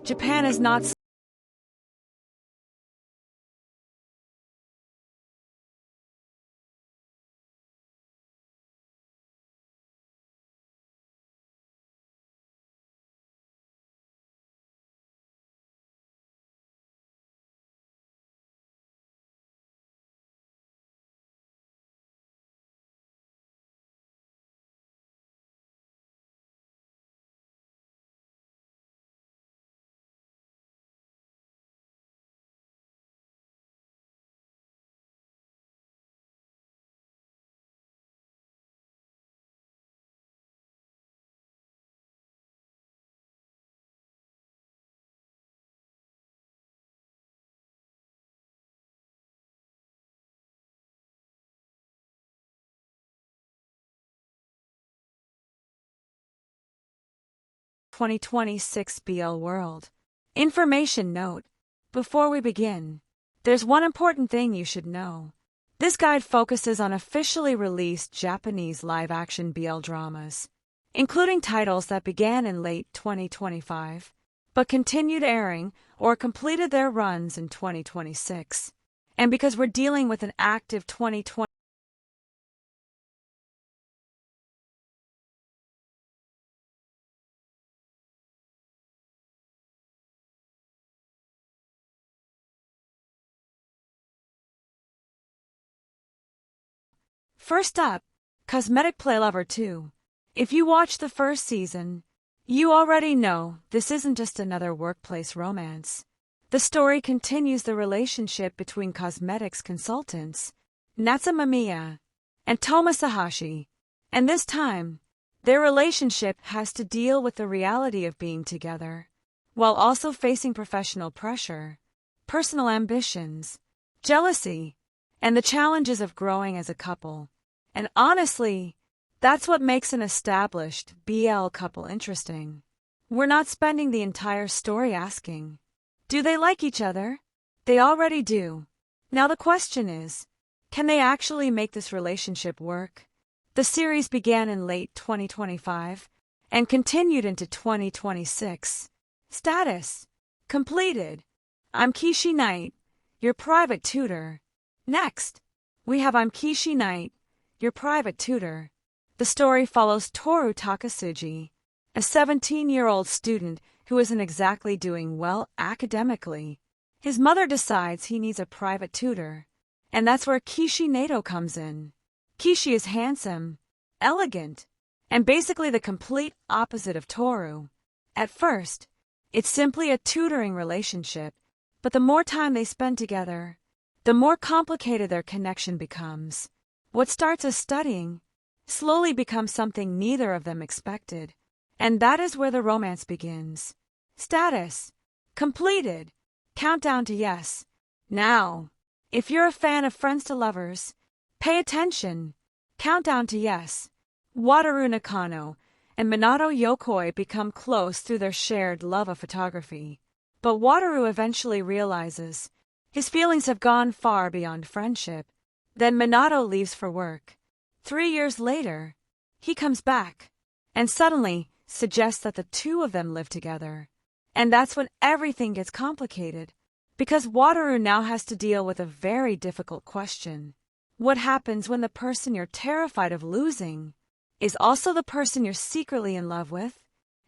Japan is not 2026 BL World. Information note. Before we begin, there's one important thing you should know. This guide focuses on officially released Japanese live-action BL dramas, including titles that began in late 2025, but continued airing or completed their runs in 2026. And because we're dealing with an active 2020 First up, Cosmetic Playlover 2. If you watched the first season, you already know this isn't just another workplace romance. The story continues the relationship between cosmetics consultants, Natsuma Miya and Tomasahashi, and this time, their relationship has to deal with the reality of being together, while also facing professional pressure, personal ambitions, jealousy, and the challenges of growing as a couple. And honestly, that's what makes an established BL couple interesting. We're not spending the entire story asking, do they like each other? They already do. Now the question is, can they actually make this relationship work? The series began in late 2025 and continued into 2026. Status: completed. I'm Kishi Knight, your private tutor. Next, we have I'm Kishi Knight, your private tutor. The story follows Toru Takasuji, a 17-year-old student who isn't exactly doing well academically. His mother decides he needs a private tutor, and that's where Kishi Nato comes in. Kishi is handsome, elegant, and basically the complete opposite of Toru. At first, it's simply a tutoring relationship, but the more time they spend together, the more complicated their connection becomes. What starts as studying slowly becomes something neither of them expected, and that is where the romance begins. Status: completed. Countdown to yes. Now, if you're a fan of Friends to Lovers, pay attention. Countdown to yes. Wataru Nakano and Minato Yokoi become close through their shared love of photography, but Wataru eventually realizes his feelings have gone far beyond friendship. Then Minato leaves for work. 3 years later, he comes back and suddenly suggests that the two of them live together. And that's when everything gets complicated, because Wataru now has to deal with a very difficult question. What happens when the person you're terrified of losing is also the person you're secretly in love with?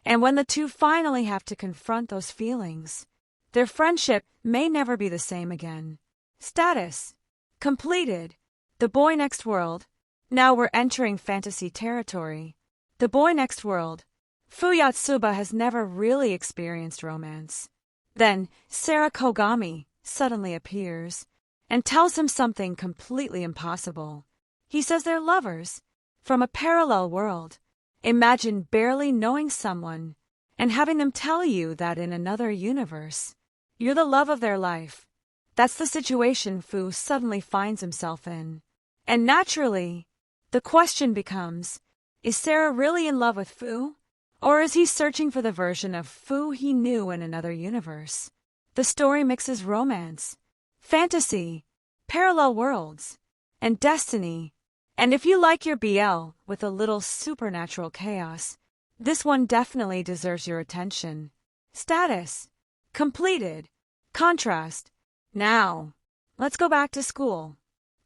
And when the two finally have to confront those feelings, their friendship may never be the same again. Status: completed. The Boy Next World. Now we're entering fantasy territory. The Boy Next World. Fuyatsuba has never really experienced romance. Then Sarah Kogami suddenly appears and tells him something completely impossible. He says they're lovers from a parallel world. Imagine barely knowing someone and having them tell you that in another universe, you're the love of their life. That's the situation Fu suddenly finds himself in. And naturally, the question becomes, is Sarah really in love with Fu? Or is he searching for the version of Fu he knew in another universe? The story mixes romance, fantasy, parallel worlds, and destiny. And if you like your BL with a little supernatural chaos, this one definitely deserves your attention. Status: Completed. Contrast. Now, let's go back to school.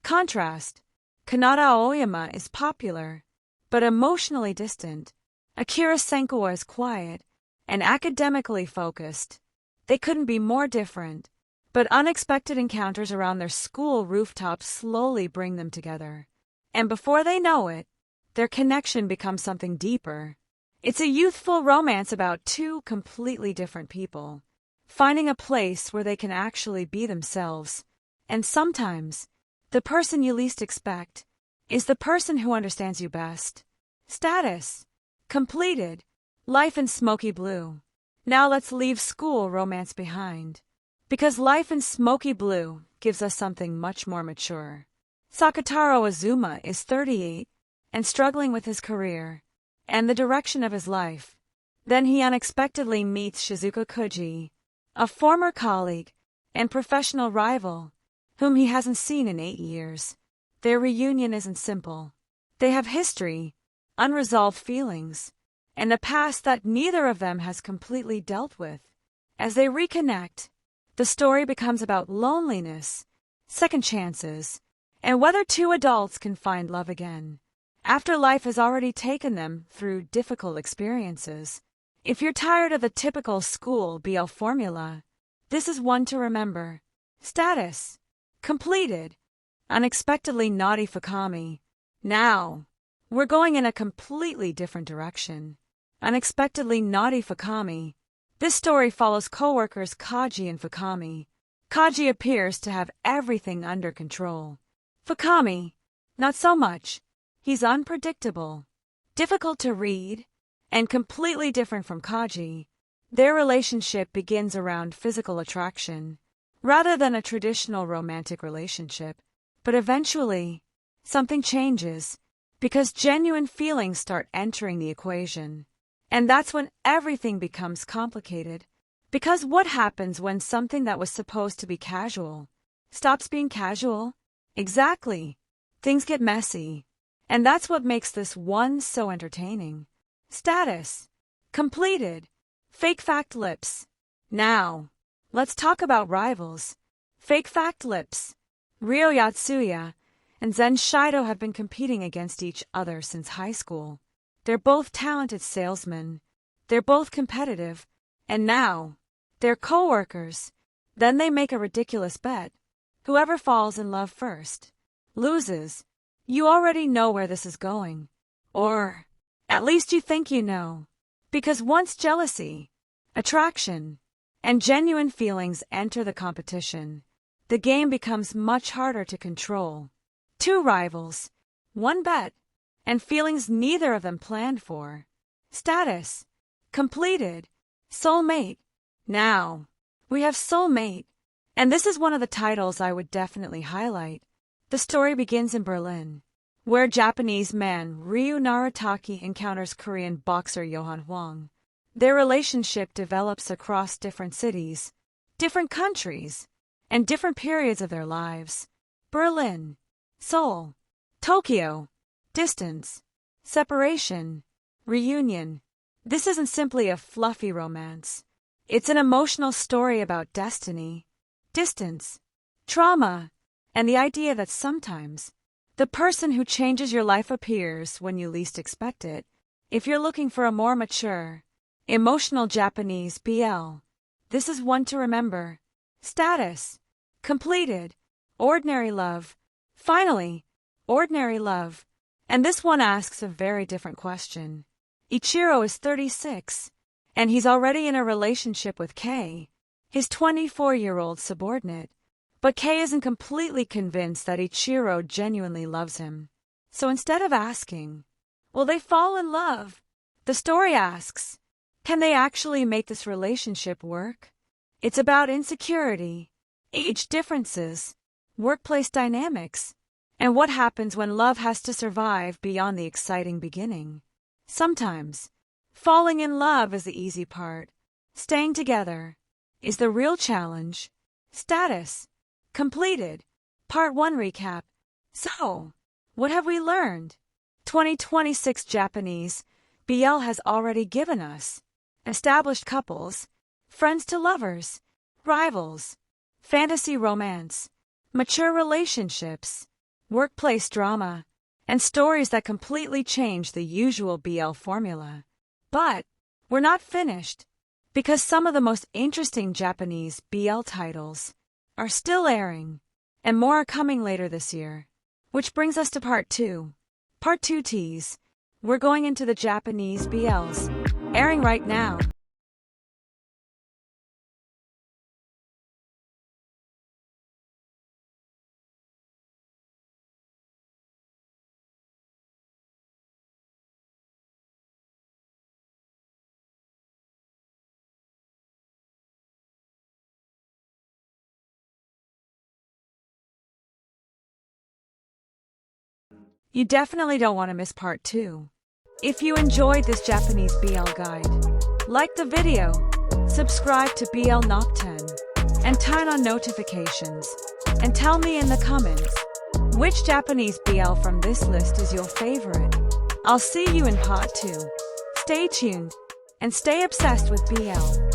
Contrast. Kanata Aoyama is popular, but emotionally distant. Akira Senkawa is quiet and academically focused. They couldn't be more different, but unexpected encounters around their school rooftops slowly bring them together. And before they know it, their connection becomes something deeper. It's a youthful romance about two completely different people, finding a place where they can actually be themselves. And sometimes, the person you least expect is the person who understands you best. Status. Completed. Life in Smoky Blue. Now let's leave school romance behind, because life in Smoky Blue gives us something much more mature. Sakataro Azuma is 38 and struggling with his career and the direction of his life. Then he unexpectedly meets Shizuka Koji, a former colleague and professional rival whom he hasn't seen in 8 years. Their reunion isn't simple. They have history, unresolved feelings, and a past that neither of them has completely dealt with. As they reconnect, the story becomes about loneliness, second chances, and whether two adults can find love again after life has already taken them through difficult experiences. If you're tired of the typical school BL formula, this is one to remember. Status. Completed. Unexpectedly naughty Fukami. Now, we're going in a completely different direction. Unexpectedly naughty Fukami. This story follows co-workers Kaji and Fukami. Kaji appears to have everything under control. Fukami, not so much. He's unpredictable, difficult to read, and completely different from Kaji. Their relationship begins around physical attraction, rather than a traditional romantic relationship. But eventually, something changes, because genuine feelings start entering the equation. And that's when everything becomes complicated. Because what happens when something that was supposed to be casual stops being casual? Exactly. Things get messy. And that's what makes this one so entertaining. Status. Completed. Fake Fact Lips. Now, let's talk about rivals. Fake Fact Lips. Ryo Yatsuya and Zen Shido have been competing against each other since high school. They're both talented salesmen. They're both competitive. And now, they're co-workers. Then they make a ridiculous bet. Whoever falls in love first loses. You already know where this is going. Or, at least you think you know. Because once jealousy, attraction, and genuine feelings enter the competition, the game becomes much harder to control. Two rivals, one bet, and feelings neither of them planned for. Status. Completed. Soulmate. Now, we have Soulmate, and this is one of the titles I would definitely highlight. The story begins in Berlin, where Japanese man Ryu Naritaki encounters Korean boxer Johan Hwang. Their relationship develops across different cities, different countries, and different periods of their lives. Berlin, Seoul, Tokyo, distance, separation, reunion. This isn't simply a fluffy romance. It's an emotional story about destiny, distance, trauma, and the idea that sometimes the person who changes your life appears when you least expect it. If you're looking for a more mature, emotional Japanese BL, this is one to remember. Status. Completed. Ordinary love. Finally, ordinary love. And this one asks a very different question. Ichiro is 36, and he's already in a relationship with Kei, his 24-year-old subordinate. But Kei isn't completely convinced that Ichiro genuinely loves him. So instead of asking, will they fall in love? The story asks, can they actually make this relationship work? It's about insecurity, age differences, workplace dynamics, and what happens when love has to survive beyond the exciting beginning. Sometimes, falling in love is the easy part. Staying together is the real challenge. Status. Completed. Part 1 recap. So, what have we learned? 2026 Japanese BL has already given us established couples, friends to lovers, rivals, fantasy romance, mature relationships, workplace drama, and stories that completely change the usual BL formula. But we're not finished, because some of the most interesting Japanese BL titles are still airing, and more are coming later this year. Which brings us to Part 2. Part 2 tease. We're going into the Japanese BLs, airing right now. You definitely don't want to miss Part 2. If you enjoyed this Japanese BL guide, like the video, subscribe to BL Nocturne, and turn on notifications, and tell me in the comments, which Japanese BL from this list is your favorite? I'll see you in Part 2. Stay tuned, and stay obsessed with BL.